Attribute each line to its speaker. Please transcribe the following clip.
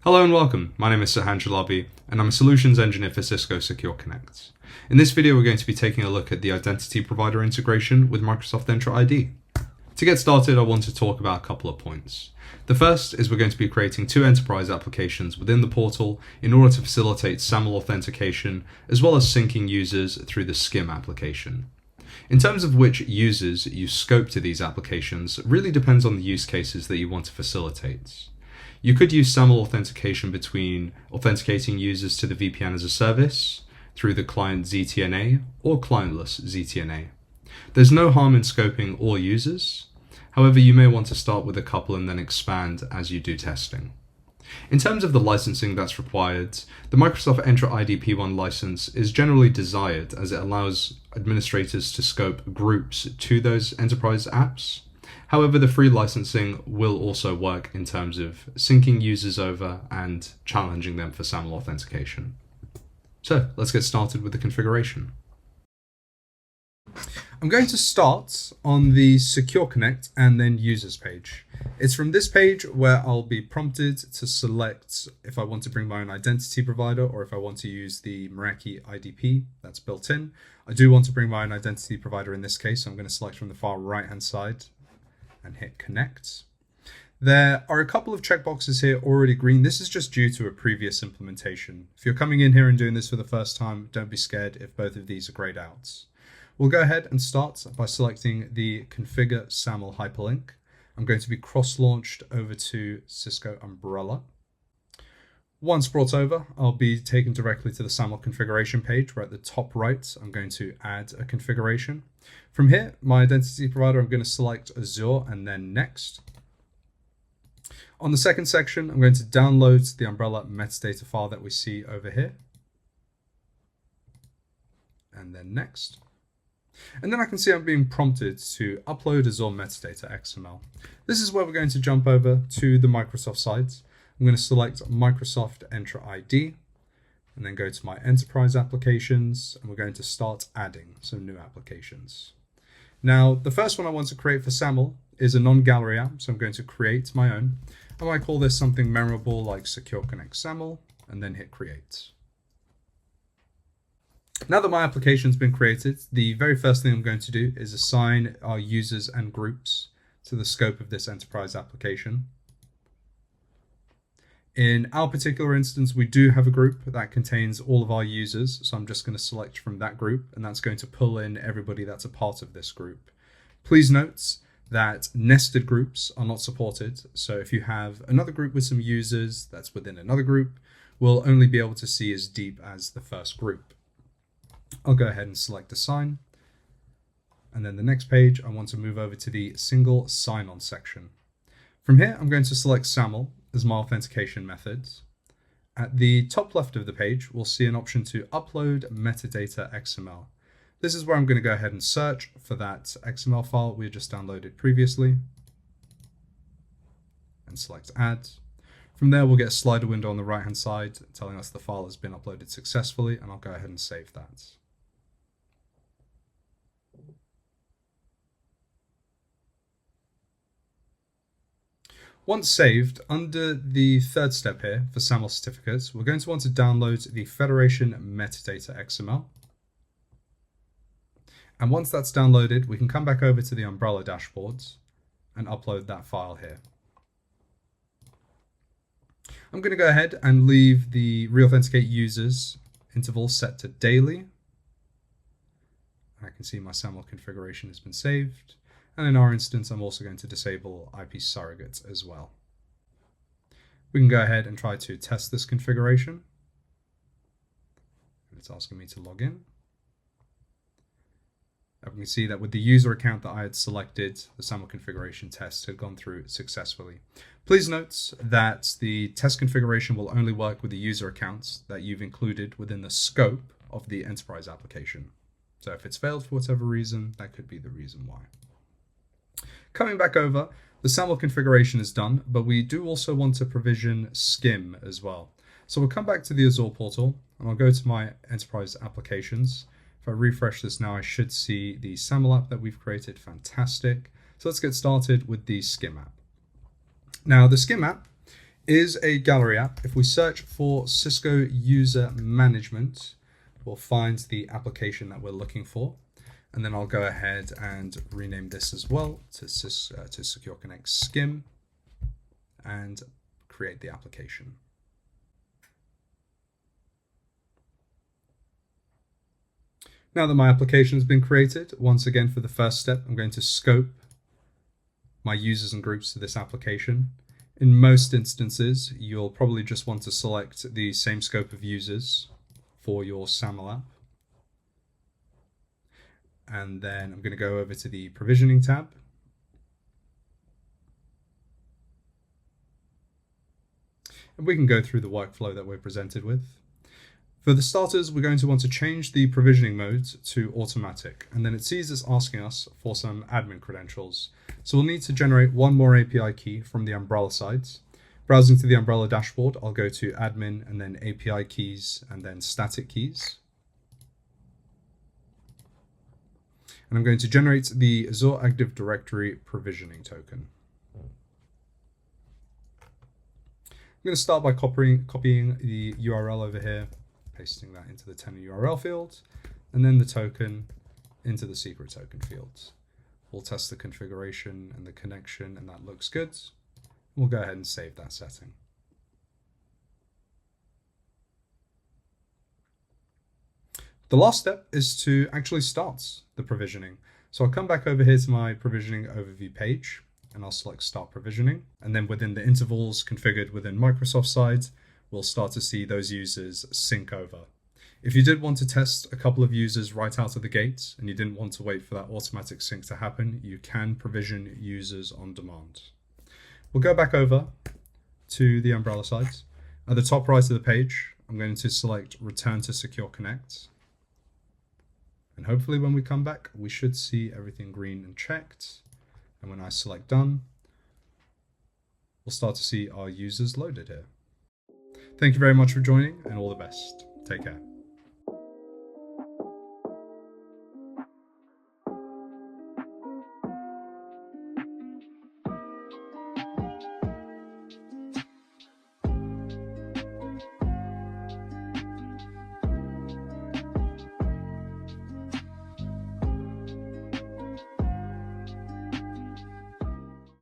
Speaker 1: Hello and welcome, my name is Sahan Chalabi and I'm a Solutions Engineer for Cisco Secure Connect. In this video we're going to be taking a look at the identity provider integration with Microsoft Entra ID. To get started I want to talk about a couple of points. The first is we're going to be creating two enterprise applications within the portal in order to facilitate SAML authentication as well as syncing users through the SCIM application. In terms of which users you scope to these applications really depends on the use cases that you want to facilitate. You could use SAML authentication between authenticating users to the VPN as a service, through the client ZTNA, or clientless ZTNA. There's no harm in scoping all users. However, you may want to start with a couple and then expand as you do testing. In terms of the licensing that's required, the Microsoft Entra ID P1 license is generally desired as it allows administrators to scope groups to those enterprise apps. However, the free licensing will also work in terms of syncing users over and challenging them for SAML authentication. So let's get started with the configuration. I'm going to start on the Secure Connect and then Users page. It's from this page where I'll be prompted to select if I want to bring my own identity provider or if I want to use the Meraki IDP that's built in. I do want to bring my own identity provider in this case, so I'm going to select from the far right hand side and hit connect. There are a couple of checkboxes here already green. This is just due to a previous implementation. If you're coming in here and doing this for the first time, don't be scared if both of these are grayed out. We'll go ahead and start by selecting the configure SAML hyperlink. I'm going to be cross-launched over to Cisco Umbrella. Once brought over, I'll be taken directly to the SAML configuration page where at the top right, I'm going to add a configuration. From here, my identity provider, I'm going to select Azure and then next. On the second section, I'm going to download the Umbrella metadata file that we see over here. And then next. And then I can see I'm being prompted to upload Azure metadata XML. This is where we're going to jump over to the Microsoft side. I'm going to select Microsoft Entra ID and then go to my enterprise applications and we're going to start adding some new applications. Now, the first one I want to create for SAML is a non-gallery app, so I'm going to create my own. I might call this something memorable like Secure Connect SAML and then hit create. Now that my application's been created, the very first thing I'm going to do is assign our users and groups to the scope of this enterprise application. In our particular instance, we do have a group that contains all of our users, so I'm just going to select from that group, and that's going to pull in everybody that's a part of this group. Please note that nested groups are not supported, so if you have another group with some users that's within another group, we'll only be able to see as deep as the first group. I'll go ahead and select assign, and then the next page I want to move over to the single sign-on section. From here I'm going to select SAML as my authentication methods. At the top left of the page we'll see an option to upload metadata XML. This is where I'm going to go ahead and search for that XML file we just downloaded previously and select add. From there we'll get a slider window on the right hand side telling us the file has been uploaded successfully, and I'll go ahead and save that. Once saved, under the third step here for SAML certificates, we're going to want to download the Federation metadata XML. And once that's downloaded, we can come back over to the Umbrella dashboards and upload that file here. I'm going to go ahead and leave the reauthenticate users interval set to daily. I can see my SAML configuration has been saved. And in our instance, I'm also going to disable IP surrogates as well. We can go ahead and try to test this configuration. It's asking me to log in. And we can see that with the user account that I had selected, the SAML configuration test had gone through successfully. Please note that the test configuration will only work with the user accounts that you've included within the scope of the enterprise application. So if it's failed for whatever reason, that could be the reason why. Coming back over, the SAML configuration is done, but we do also want to provision SCIM as well. So we'll come back to the Azure portal and I'll go to my enterprise applications. If I refresh this now, I should see the SAML app that we've created. Fantastic. So let's get started with the SCIM app. Now the SCIM app is a gallery app. If we search for Cisco User Management, we'll find the application that we're looking for. And then I'll go ahead and rename this as well to Secure Connect Skim and create the application. Now that my application has been created, once again for the first step, I'm going to scope my users and groups to this application. In most instances, you'll probably just want to select the same scope of users for your SAML app. And then I'm going to go over to the provisioning tab. And we can go through the workflow that we're presented with. For the starters, we're going to want to change the provisioning mode to automatic, and then it sees us asking us for some admin credentials. So we'll need to generate one more API key from the Umbrella side. Browsing to the Umbrella dashboard, I'll go to admin and then API keys and then static keys. And I'm going to generate the Azure Active Directory provisioning token. I'm going to start by copying the URL over here, pasting that into the tenant URL field, and then the token into the secret token field. We'll test the configuration and the connection, and that looks good. We'll go ahead and save that setting. The last step is to actually start the provisioning. So I'll come back over here to my provisioning overview page, and I'll select Start Provisioning. And then within the intervals configured within Microsoft side, we'll start to see those users sync over. If you did want to test a couple of users right out of the gate and you didn't want to wait for that automatic sync to happen, you can provision users on demand. We'll go back over to the Umbrella site. At the top right of the page, I'm going to select Return to Secure Connect. And hopefully when we come back, we should see everything green and checked. And when I select Done, we'll start to see our users loaded here. Thank you very much for joining, and all the best. Take care.